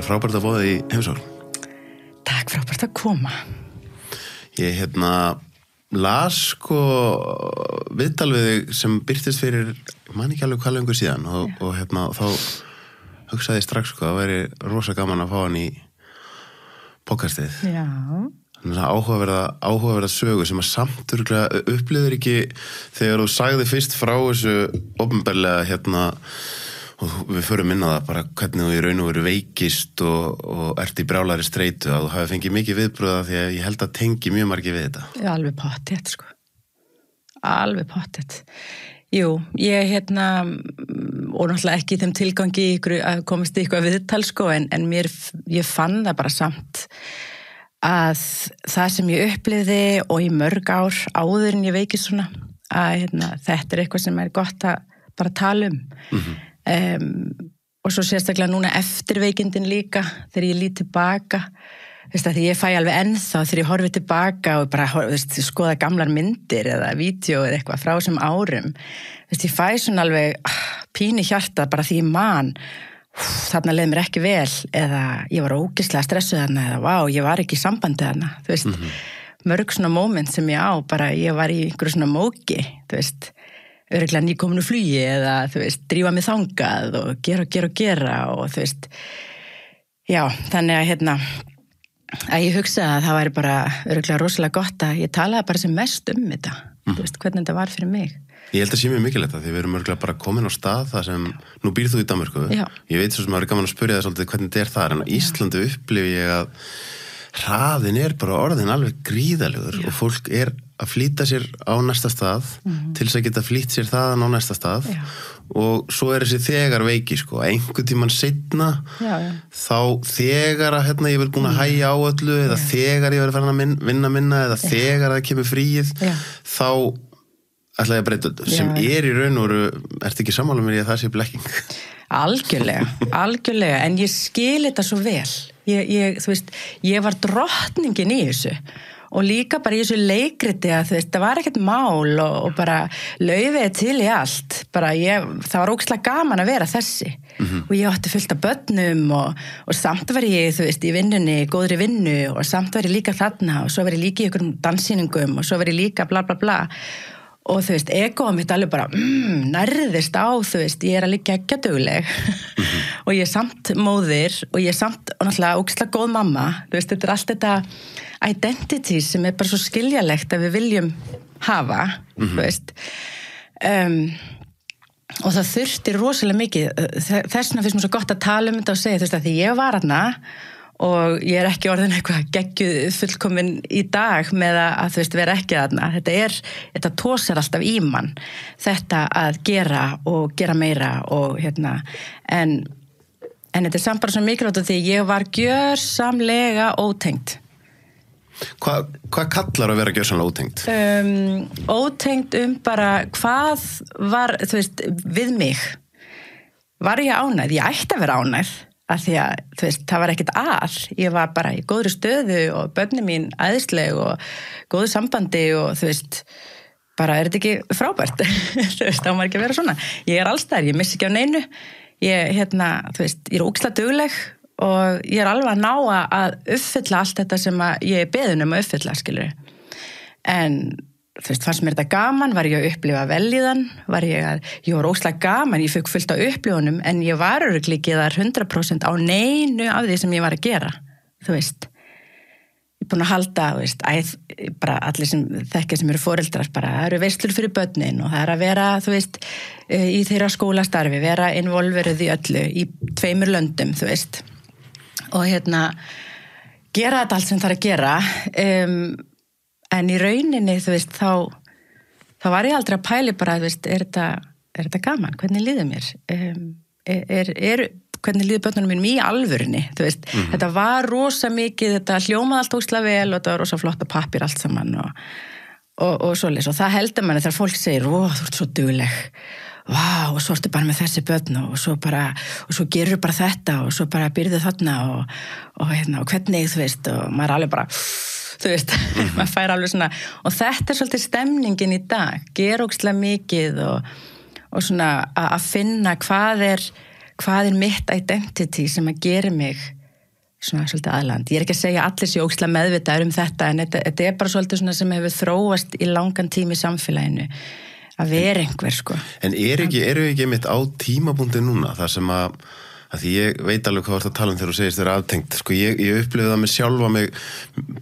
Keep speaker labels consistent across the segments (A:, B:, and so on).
A: frábært að bóða í heimsókn.
B: Takk, frábært að koma.
A: Ég las viðtal við þig sem birtist fyrir, man ekki alveg hvað lengur síðan og þá hugsaði ég strax að það væri rosa gaman að fá hann í podcastið.
B: Já.
A: Þannig að áhugaverða sögu sem að samt upplifir ekki þegar þú sagði fyrst frá þessu opinberlega og við förum inn á það bara hvernig þú í raun og veru veikist og ert í brjálari streitu að þú hafi fengið mikið viðbröða því að ég held að tengi mjög margir við þetta.
B: Já, alveg pottþétt sko. Alveg pottþétt. Jú, ég og náttúrulega ekki í þeim tilgangi að komast í eitthvað viðtal sko en ég fann það bara samt að það sem ég upplifði og í mörg ár áður en ég veikist svona að þetta er eitthvað sem er gott að bara tala um. Og svo sérstaklega núna eftir veikindin líka þegar ég lít tilbaka því ég fæ alveg ennþá þegar ég horfi tilbaka og bara skoða gamlar myndir eða vídeo eða eitthvað frá þessum árum ég fæ svona alveg pínu hjarta bara því ég man þarna leið mér ekki vel eða ég var ógeðslega stressuð þarna eða vá, ég var ekki í sambandi þarna mörg svona moment sem ég á bara ég var í einhverju svona móki örugglega nýkominu flugi eða drífa mig þangað og gera og já, þannig að ég hugsa að það væri bara örugglega rosalega gott að ég talaði bara sem mest þetta hvernig þetta var fyrir mig.
A: Ég held að sé mjög mikilvægt því við erum örugglega bara komin á stað þar sem, nú býrð þú í Danmörku ég veit svo sem að það er gaman að spyrja það svolítið hvernig þetta er þar en á Íslandi upplifi ég að hraðin er bara orðin alveg gríðalegur og fólk er að flýta sér á næsta stað til þess að geta flýtt sér þaðan á næsta stað og svo er þessi þegar veiki einhvern tímann seinna þá þegar að ég verið búin að hægja á öllu eða þegar ég verið farin að vinna minna eða þegar það kemur fríið þá ætla ég að breyta öllu sem er í raun og veru, ertu ekki sammála mér í að það sé blekking?
B: Algjörlega, en ég skil þetta svo vel ég var drottningin í þessu og líka bara í þessu leikriti að það var ekkert mál og bara laufið til í allt bara það var ógeðslega gaman að vera þessi og ég átti fullt af börnum og samt var ég í vinnunni, góðri vinnu og samt var ég líka þarna og svo var ég líka í einhverjum danssýningum og svo var ég líka bla bla bla og egoð mitt alveg bara nærðist á, ég er alveg geggjadugleg og ég er samt móðir og ég er samt náttúrulega ógeðslega góð mamma, þetta er allt þetta identity sem er bara svo skiljalegt að við viljum hafa, og það þurfti rosalega mikið, þessna finnst mér svo gott að tala um þetta og segja, að því ég var þarna og ég er ekki orðin eitthvað geggjuð fullkomin í dag með að vera ekki þarna. Þetta tósar alltaf í mann. Þetta að gera og gera meira og en þetta er samt bara svo mikilvægt því ég var gjörsamlega ótengd.
A: Hvað kallar að vera gjörsamlega ótengd?
B: Ótengd bara hvað var, við mig. Var ég ánægð? Ég ætti að vera ánægð. Að því að, það var ekkert ég var bara í góðri stöðu og börnin mín æðisleg og góðu sambandi og bara er þetta ekki frábært þá má ekki að vera svona ég er allsstaðar, ég missi ekki á neinu ég ég er ógeðslega dugleg og ég er alveg að ná að uppfylla allt þetta sem ég er beðin að uppfylla, skilur en fannst mér þetta gaman, var ég að upplifa velíðan, ég var ógeðslega gaman, ég fekk fullt á upplifunum en ég var örugglega ekki þar 100% á neinu af því sem ég var að gera, ég er búin að halda, bara allir sem þekkja sem eru foreldrar, bara það eru veislur fyrir börnin og það er að vera, í þeirra skólastarfi, vera involveruð í öllu, í 2 löndum, og gera þetta allt sem það er að gera, en í rauninni, þá var ég aldrei að pæli bara, er þetta gaman? Hvernig líður mér? Hvernig líður börnunum mínum í alvörunni? Þetta var rosa mikið, þetta hljómaði allt ógeðslega vel og þetta var rosa flott á pappír allt saman og svoleiðis. Og það heldur manni þegar fólk segir, þú ert svo dugleg. Vá, og svo ertu bara með þessi börn og svo gerur bara þetta og svo bara byrðu þarna og hvernig, og maður er alveg bara maður fær alveg svona og þetta er svolítið stemningin í dag gera ógeðslega mikið og svona að finna hvað er mitt identity sem að gera mig svona svolítið aðland. Ég ekki að segja allir sé ógeðslega meðvitaður þetta, en þetta bara svolítið svona sem hefur þróast í langan tíma í samfélaginu að vera einhver, sko.
A: En eru ekki mitt á tímapunkti núna, þar sem að því ég veit alveg hvað þú ert að tala þegar þú segist þér aftengt, sko, ég upplifði það með sjálfa mig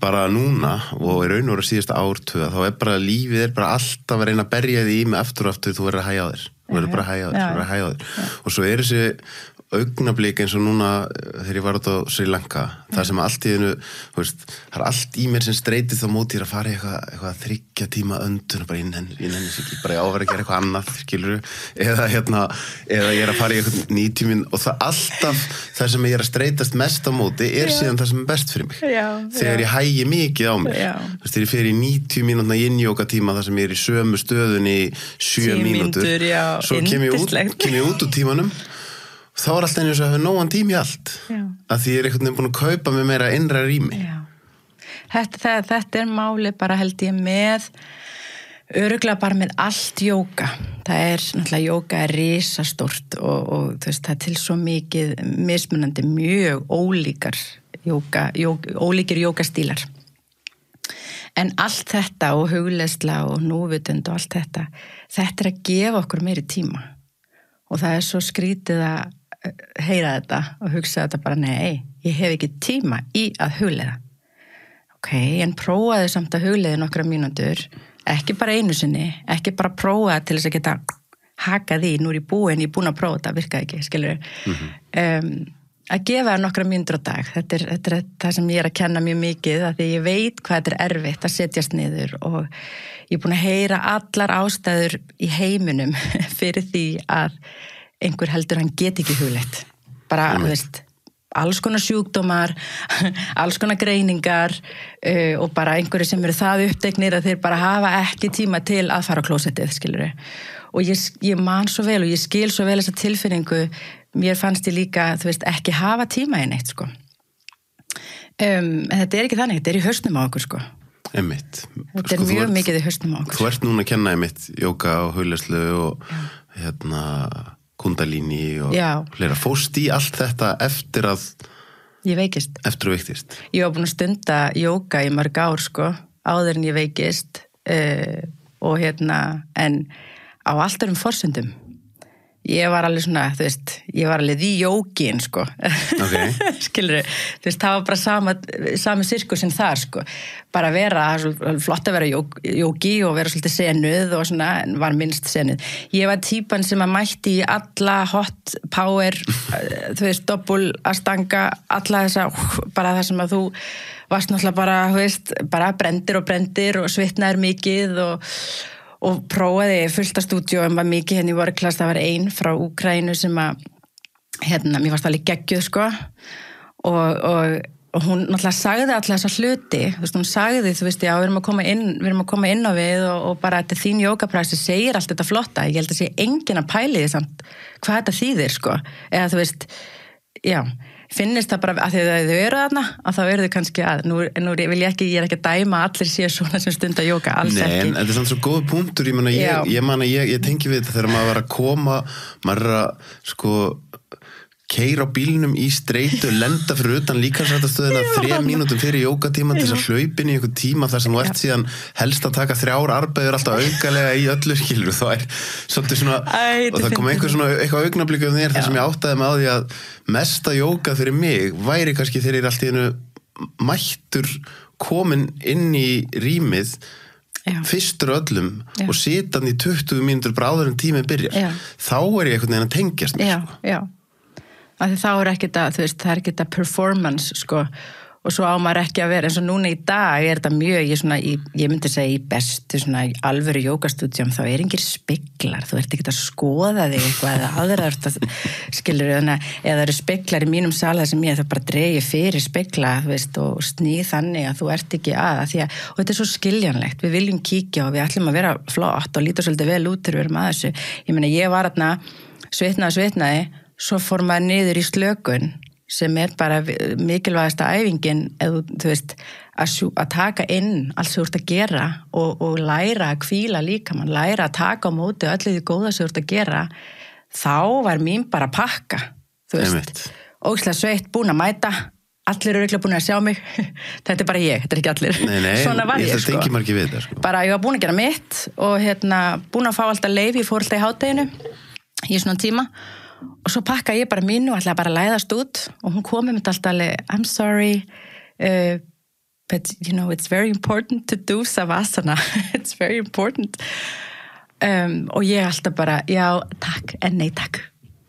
A: bara núna og í raun og veru síðasta ártuga, þá bara lífið bara alltaf að reyna að berja því í mig aftur og aftur, þú verður að hægja á þér, þú verður bara að hægja á þér, og svo þessi augnablík eins og núna þegar ég var út á Sri Lanka, það sem allt í einu, þú veist, það allt í mér sem streitið þá móti að fara í eitthvað 3 tíma öndun og bara ég nenni sig ekki, bara ég áverð að gera eitthvað annað, skilurðu, eða ég að fara í eitthvað 90 minn og það alltaf, það sem ég að streitast mest á móti síðan það sem best fyrir mig. Þegar ég hægi mikið á mér. Þú veist, þegar ég fer í 90 mínútna yin-yoga tíma þar sem ég í sömu stöðunni í 7 mínútur, svo kem ég út úr tímanum. Þá alltaf eins og að hafa nógan tími allt að því ég einhvern veginn búin að kaupa mig meira innra rými.
B: Þetta máli bara held ég með örugglega bara með allt jóga. Það náttúrulega jóga risastórt og þú veist, það til svo mikið mismunandi, mjög ólíkir jógastílar. En allt þetta og hugleiðsla og núvitund og allt þetta að gefa okkur meiri tíma. Og það svo skrítið að heyra þetta og hugsa þetta bara, nei, ég hef ekki tíma í að hugleiða. Ok, en prófaðu samt að hugleiða nokkra mínútur, ekki bara einu sinni, ekki bara prófa til þess að geta hakað í, nú ég búin að prófa þetta, virkaði ekki, skilur. Að gefa nokkra mínútur á dag, þetta er það sem ég að kenna mjög mikið, að því ég veit hvað þetta erfitt að setjast niður og ég er búin að heyra allar ástæður í heiminum fyrir því að einhver heldur hann get ekki hugleitt. Bara, þú veist, alls konar sjúkdómar, alls konar greiningar og bara einhverju sem eru það uppteknir að þeir bara hafa ekki tíma til að fara á klósettið, skilur við. Og ég man svo vel og ég skil svo vel þessa tilfinningu, mér fannst ég líka, þú veist, ekki hafa tíma í neitt, sko. En þetta ekki þannig, þetta í hausnum á okkur, sko.
A: Einmitt.
B: Þetta mjög mikið í hausnum á okkur.
A: Þú ert núna að kenna einmitt jóga og hugleiðslu og kundalíni og fleira. Fórst í allt þetta eftir að
B: ég veikist.
A: Eftir að veikist.
B: Ég var búin að stunda jóga í mörg ár, sko, áður en ég veikist og en á allt forsendum. Ég var alveg svona, þú veist, ég var alveg því jógin, sko.
A: Okay.
B: Skilur, þú veist, það var bara sami sirkusinn þar, sko. Bara vera, flott að vera jógi og vera svolítið senuð og svona, var minnst senuð. Ég var típan sem að mætti í alla hot power, þú veist, doppul að stanga, alla þessa, bara það sem að þú varst náttúrulega bara, þú veist, bara brendir og svitnaðir mikið og prófaði fullt af stúdíóum, var mikið í workclass, það var ein frá Úkraínu sem að, mér varst alveg geggjuð, sko, og hún náttúrulega sagði alla þessa hluti, þú veist, hún sagði, þú veist, já, við erum að koma inn á við og bara þetta þín jógapræksi segir allt þetta flotta, ég held að sé enginn að pæli því samt hvað þetta þýðir, sko, eða þú veist, já, finnist það bara að því að þau eru þarna að þá eru þau kannski að, nú ég er ekki að dæma allir séu svona sem stunda jóga, alls ekki. Nei, en þetta er samt svo góð punktur, ég tengi við þetta þegar maður var að koma, maður er að, sko, keyra á bílnum í streitu, lenda fyrir utan líkamsrættastöðina 3 mínútum fyrir jógatíma til þess að hlaupin í einhver tíma þar sem þú ert síðan helst að taka 3 arbeiður alltaf aukalega í öllu, skilur, þá svolítið svona, og það kom eitthvað augnablíku um þér þar sem ég áttaði mig á því að mesta jóga fyrir mig væri kannski þegar ég er alltaf einu mættur komin inn í rýmið fyrstur öllum og sitan í 20 mínútur bara áður en tíminn byrjar. Þá er ég einhvern veginn að tengjast mér, sko. Já. Af því þá ekkert að, þú veist, það ekkert að performance, sko, og svo á maður ekki að vera, eins og núna í dag þetta mjög, ég myndi segja í bestu svona alvöru jógastúdíum, þá engir speglar, þú ert ekki að skoða þig eitthvað eða aðra, skilur, eða eru speglar í mínum sala sem ég það bara dregi fyrir spegla, þú veist, og snýð þannig að þú ert ekki að því að, og þetta svo skiljanlegt, við viljum kíkja og við ætlum að vera flott og líta svolítið vel út þegar við erum að þessu, ég meina, ég var þarna, svitnaði, svo fór maður niður í slökun sem bara mikilvægasta æfingin eða, þú veist, að taka inn allt sem þú ert að gera og læra að hvíla líkamann, læra að taka á móti öllu því góða sem þú ert að gera, þá var mín bara að pakka, þú veist, ógeðslega sveitt, búin að mæta, allir eru ekki búin að sjá mig, þetta bara ég, þetta ekki allir.
A: Nei,
B: svona var ég,
A: þetta tengir maður ekki við það, sko.
B: Bara ég var búin að gera mitt og búin að fá alltaf leyfi, ég fór alltaf í hádeginu í svona tíma og svo pakka ég bara mínu og ætlaði bara að læðast út og hún kom með alltaf alveg, I'm sorry, but it's very important to do savasana, it's very important. Og ég alltaf bara, já, takk, en nei, takk,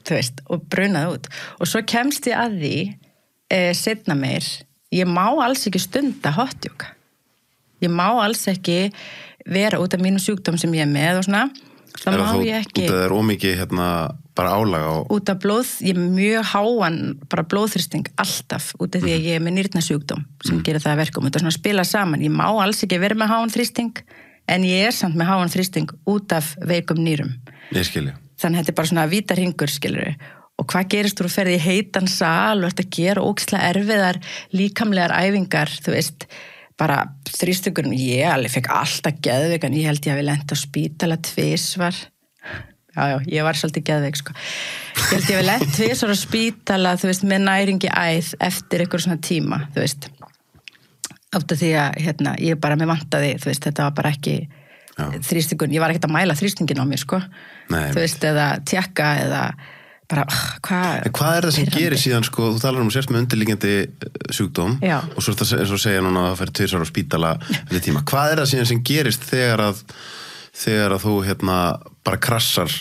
B: þú veist, og brunaði út. Og svo kemst ég að því, seinna meir, ég má alls ekki stunda hotjóka. Ég má alls ekki vera út af mínu sjúkdóm sem ég með og svona. Það má ég ekki.
A: Út af það ómikið, bara álaga á...
B: Út af blóð, ég mjög háan, bara blóðþrýsting alltaf, út af því að ég er með nýrnasjúkdóm sem gerir það að verkum. Þetta er svona að spila saman. Ég má alls ekki vera með háan þrýsting, en ég er samt með háan þrýsting út af veikum nýrum.
A: Ég skilja.
B: Þannig að þetta er bara svona vítarhingur, skilur. Og hvað gerist þú að ferði í heitan sal og ert að gera ógeðslega erfiðar líkamlegar æfingar, þú veist, bara þrýstingurinn, ég alveg fekk alltaf geðveik, en ég held ég hafi lent á spítala tvisvar. Já, ég var svolítið geðveik, sko. Ég held ég hafi lent tvisvar á spítala, þú veist, með næringi æð eftir einhver svona tíma, þú veist. Átt af því að ég bara með vantaði, þú veist, þetta var bara ekki þrýstingun, ég var ekkert að mæla þrýstingin á mér, sko. Nei, þú veist, eða tjekka, eða bara,
A: hvað er það sem gerir síðan, sko, þú talar sérst með undirliggjandi sjúkdóm og svo segja núna að það fer 2 ára á spítala fyrir tíma. Hvað er það síðan sem gerist þegar að þú, bara krassar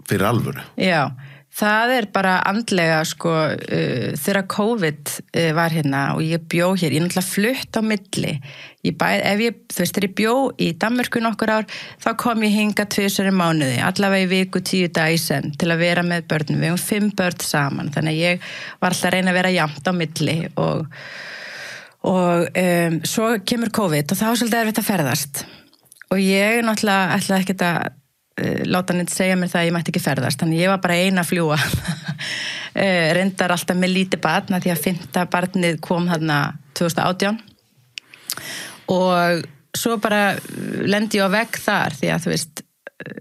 A: fyrir alvöru? Já.
B: Það er bara andlega, sko, þegar COVID var og ég bjó hér, ég náttúrulega flutt á milli. Þú veist, þegar ég bjó í Danmörku nokkur ár, þá kom ég hinga 2 í mánuði, allavega í viku 10 daga í senn til að vera með börnum. Við 5 börn saman, þannig að ég var alltaf að reyna að vera jafnt á milli og svo kemur COVID og þá var svolítið erfitt að ferðast. Og ég náttúrulega ætlaði ekkert að láta neitt segja mér það að ég mætti ekki ferðast, þannig ég var bara ein að fljúga. Reyndar alltaf með lítið barn, því að 5. barnið kom þarna 2018 og svo bara lendi ég á vegg þar, því að þú veist,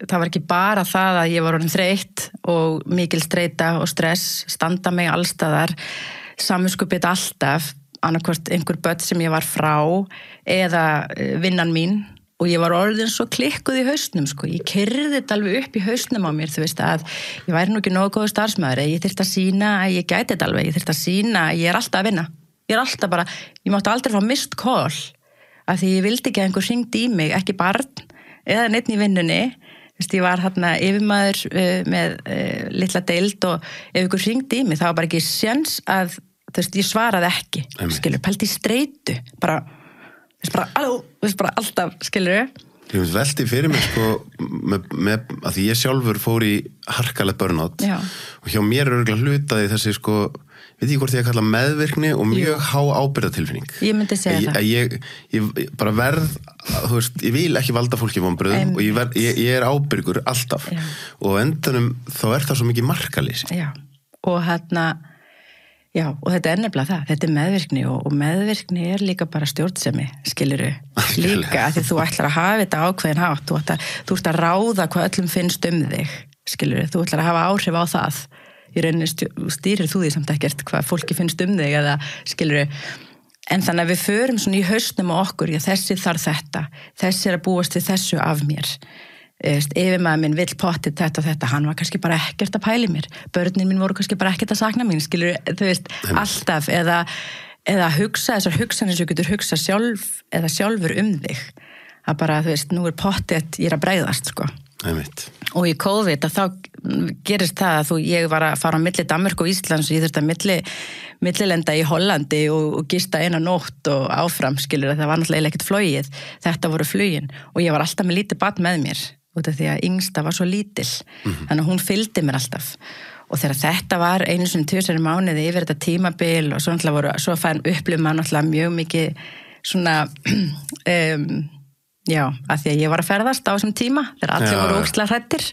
B: það var ekki bara það að ég var orðin þreytt og mikil streita og stress, standa mig allstaðar, samviskubit alltaf, annarkvort einhver börn sem ég var frá eða vinnan mín. Og ég var orðin svo klikkuð í hausnum, sko. Ég keyrði þetta alveg upp í hausnum á mér, þú veist, að ég væri nú ekki nógu góður starfsmaður, ég þyrfti að sýna að ég gæti þetta alveg, ég þyrfti að sýna að ég er alltaf að vinna. Ég er alltaf bara, ég mátti aldrei fá missed call, af því ég vildi ekki að einhver hringdi í mig, ekki barn, eða neitt í vinnunni. Þú veist, ég var yfirmaður með litla deild og ef einhver hringdi í mig, það var bara ekki séns að, þú veist, ég svaraði ekki, skilur, pældi í streitu, bara alltaf, skilur við?
A: Ég velti fyrir mig, sko, með að því ég sjálfur fór í harkalegt burnout og hjá mér er örugglega hlutaði þessi, sko, veit ég hvort ég að kalla meðvirkni og mjög há ábyrgðatilfinning. Ég myndi segja það. Ég bara verð, þú veist, ég vil ekki valda fólki vonbrigðum og ég er ábyrgur alltaf og endanum þá er það svo mikið markalýsi. Já, og Já, og þetta er nefnilega það, þetta er meðvirkni og meðvirkni er líka bara stjórnsemi, skilurðu, líka að því þú ætlar að hafa þetta ákveðin hátt, þú ert að ráða hvað öllum finnst þig, skilurðu, þú ætlar að hafa áhrif á það, í rauninni stýrir þú því samt ekkert hvað fólki finnst þig eða, skilurðu, en þannig að við förum svona í hausnum á okkur, já þessi þarf þetta, þessi er að búast við þessu af mér. Yfirmaður minn vill pottið þetta og þetta, hann var kannski bara ekkert að pæli mér, börnin mín voru kannski bara ekkert að sakna mín, skilur, þú veist, alltaf, eða hugsa þessar hugsanir sem þú getur hugsa sjálf eða sjálfur þig, að bara, þú veist, nú er pottið, ég er að bregðast, sko. Og í COVID að þá gerist það að ég var að fara á milli Danmörku og Íslands og ég þurfti að millilenda í Hollandi og gista eina nótt og áfram, skilur, það var náttúrulega ekkert flogið, þetta voru flugin og ég var alltaf með lítið barn með mér út af því að yngsta var svo lítil þannig að hún fylgdi mér alltaf og þegar þetta var 1-2 í mánuði yfir þetta tímabil og svo fann upplifum maður náttúrulega mjög mikið svona já, af því að ég var að ferðast á þessum tíma þegar allir voru ógeðslega hræddir.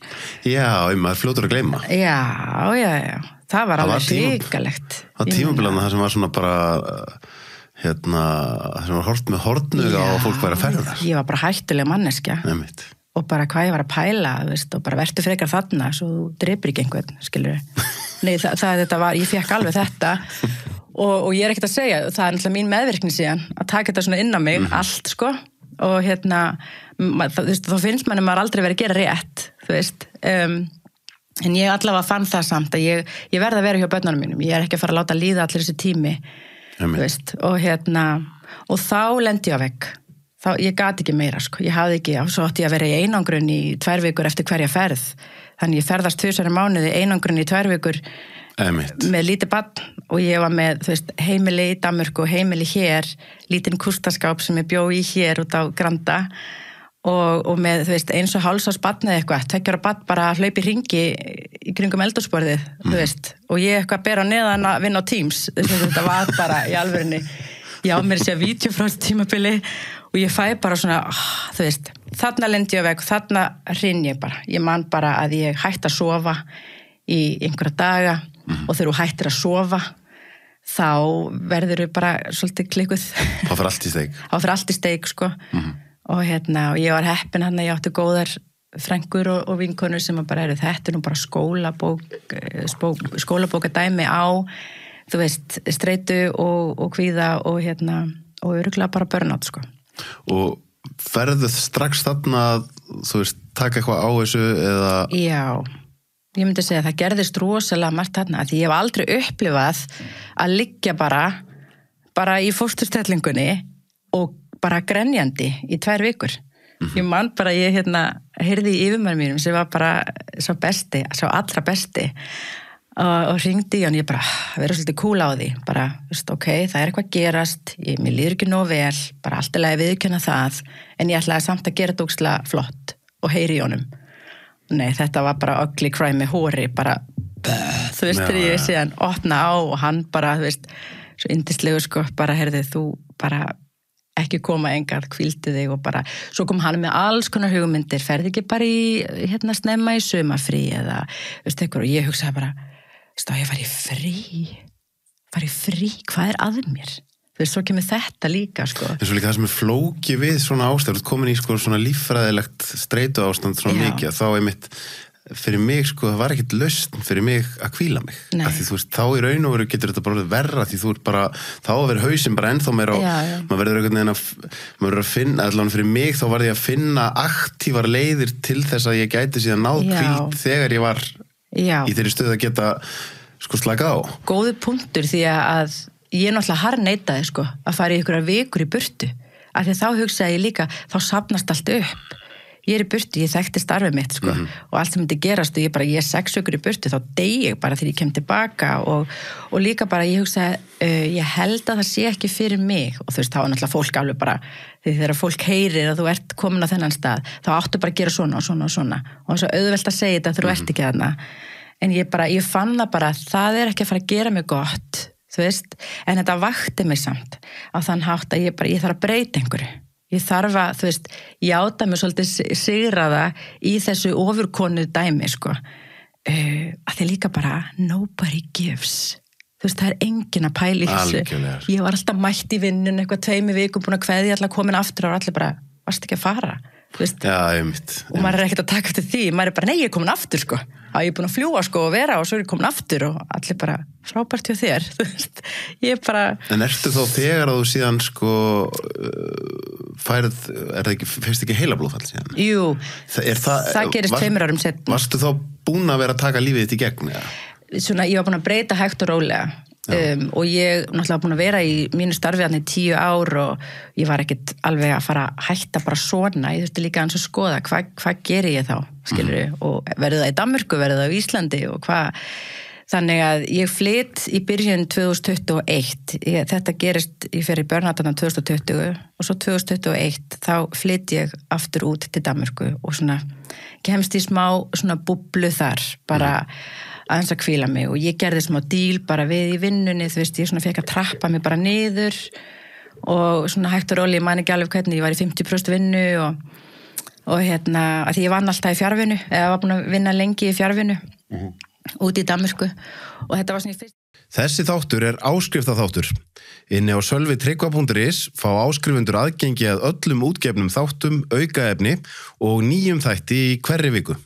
A: Já, maður fljótur að gleyma. Já, það var alveg hrikalegt. Það var tímabilana það sem var svona bara það sem var hort með hortnuga og fólk var að ferðast.
B: Ég var bara hættuleg manneskja. Nefnitt. Og bara hvað ég var að pæla, veist, og bara vertu frekar þarna svo þú drepir ekki einhvern, skilur. Nei, þetta var, ég fekk alveg þetta og ég ekkert að segja, það náttúrulega mín meðvirkni síðan að taka þetta svona inn á mig, allt sko og þá finnst manni maður aldrei verið að gera rétt, þú veist en ég allavega fann það samt að ég verð að vera hjá börnunum mínum, ég ekki að fara að láta líða allir þessi tími, þú veist og þá lendi ég á vegg ég gat ekki meira, sko, ég hafði ekki svo átti ég að vera í einangrun í 2 vikur eftir hverja ferð, þannig ég ferðast 2 mánuði einangrun í 2 vikur með lítið barn og ég var með, þú veist, heimili í Danmörku og heimili hér, lítinn kústaskáp sem ég bjó í hér út á Granda og með, þú veist, 1,5 árs barn eða eitthvað, 2 ára barn bara hlaupi hringi í kringum eldhúsborðið, þú veist, og ég eitthvað bera neðan að vinna á Teams, þetta var bara í alvörinni, já, mér sé að vídeo frá þessu tímabili og ég fæ bara svona, þú veist, þarna lendi ég á vegg, þarna hrinn ég bara, ég man bara að ég hætti að sofa í einhverja daga og þegar þú hættir að sofa þá verður þau bara svolítið klikkuð.
A: Það fyrir allt í steik.
B: Það fyrir allt í steik, sko. Og og ég var heppin hann að ég átti góðar frængur og vinkonur sem bara þetta nú bara skólabókadæmi á, þú veist, streitu og kvíða og örugglega bara burnout, sko.
A: Og ferðu strax þarna að, þú veist, taka eitthvað á þessu eða?
B: Já, ég myndi segja að það gerðist rosalega margt þarna, því ég hef aldrei upplifað að liggja bara í fósturstellingunni og bara grenjandi í 2 vikur. Ég man bara, ég heyrði í yfirmanni mínum sem var bara sá allra besti og hringdi í hann, ég bara verið svolítið cool á því, bara, veist, ok, það eitthvað gerast, mér líður ekki nóg vel, bara allt í lagi viðurkenna það, en ég ætlaði samt að gera þetta ógeðslega flott og heyri í honum. Nei, þetta var bara ugly cry með hóri, bara, þú veist, þegar ég síðan opna á og hann bara, þú veist, svo yndislegu, sko, bara, heyrði, þú bara ekki koma engað, hvíldu þig og bara, svo kom hann með alls konar hugmyndir, ferði ekki bara í, snemma í sumarfrí eða, veist, og ég hugsaði bara, ég var í frí, hvað að mér? Þú veist, svo kemur þetta líka, sko.
A: En svo líka það sem flóki við svona ástand, komin í sko svona líffræðilegt streitu ástand svona mikið, þá einmitt fyrir mig, sko, það var ekkert lausn fyrir mig að hvíla mig. Af því þú veist, þá í raun og veru getur þetta bara verra, því þú ert bara, þá verður hausinn bara ennþá meira maður verður einhvern veginn maður verður að finna, allavega fyrir mig þá var ég að finna aktívar leiðir til þess að ég gæti síðan náð hvíld þegar ég var í þeirri stöð að geta sko slakað á.
B: Góður punktur, því að ég náttúrulega harðneitaði, sko, að fara í einhverjar vikur í burtu, af því þá hugsaði ég líka, þá safnast allt upp. Ég í burtu, ég þekkti starfið mitt, sko, og allt sem myndi gerast og ég 6 vikur í burtu, þá dey ég bara þegar ég kem tilbaka og líka bara ég hugsaði, ég held að það sé ekki fyrir mig og þú veist, þá náttúrulega fólk alveg bara, því þegar fólk heyrir að þú ert komin á þennan stað, þá áttu bara að gera svona og svona og svona og það er svo auðvelt að segja þetta þegar þú ert ekki þarna, en ég fann það bara, það ekki að fara að gera mig gott, þú veist, en þetta vakti mig samt á þann hátt að ég þarf að breyta einhverju. Ég þarf að, þú veist, játa mig svolítið sigraða í þessu ofurkonu dæmi, sko. Að því líka bara, nobody gives. Þú veist, það enginn að pæla í þessu.
A: Algjörlega.
B: Ég var alltaf mætt í vinnun, eitthvað 2 vikum, búin að kveðja allar komin aftur og allir bara, varst ekki að fara? Þú veist, og maður ekkert að taka eftir því, maður bara, nei, ég komin aftur, sko. Ég búin að fljúa, sko, og vera og svo ég komin aftur og allir bara, frábært hjá þér, þú veist, ég bara...
A: En ertu þá þegar að þú síðan, sko, færð, fyrst ekki heilablóðfall síðan?
B: Jú, það gerist 2 árum setna.
A: Varstu þá búin að vera að taka lífið þitt í gegn, eða?
B: Svona, ég var búin að breyta hægt og rólega. Og ég náttúrulega búin að vera í mínu starfi í 10 ár og ég var ekkert alveg að fara að hætta bara svona, ég þurfti líka að skoða hvað geri ég þá, skilur og verður það í Danmörku, verður það í Íslandi og hvað, þannig að ég flytt í byrjun 2021 þetta gerist, ég fer í Börnatana 2020 og svo 2021 þá flytt ég aftur út til Danmörku og svona kemst í smá svona búblu þar, bara aðeins að hvíla mig og ég gerði smá díl bara við í vinnunni, þú veist, ég svona fekk að trappa mig bara niður og svona hægt og róli, ég man ekki alveg hvernig, ég var í 50% vinnu og að því ég vann alltaf í fjarvinnu, eða var búin að vinna lengi í fjarvinnu út í Danmörku og þetta var svona í fyrst.
A: Þessi þáttur áskriftaþáttur. Inni á sölvitryggva.is fá áskrifundur aðgengi að öllum útgefnum þáttum, aukaefni og nýjum þætti í hverri viku.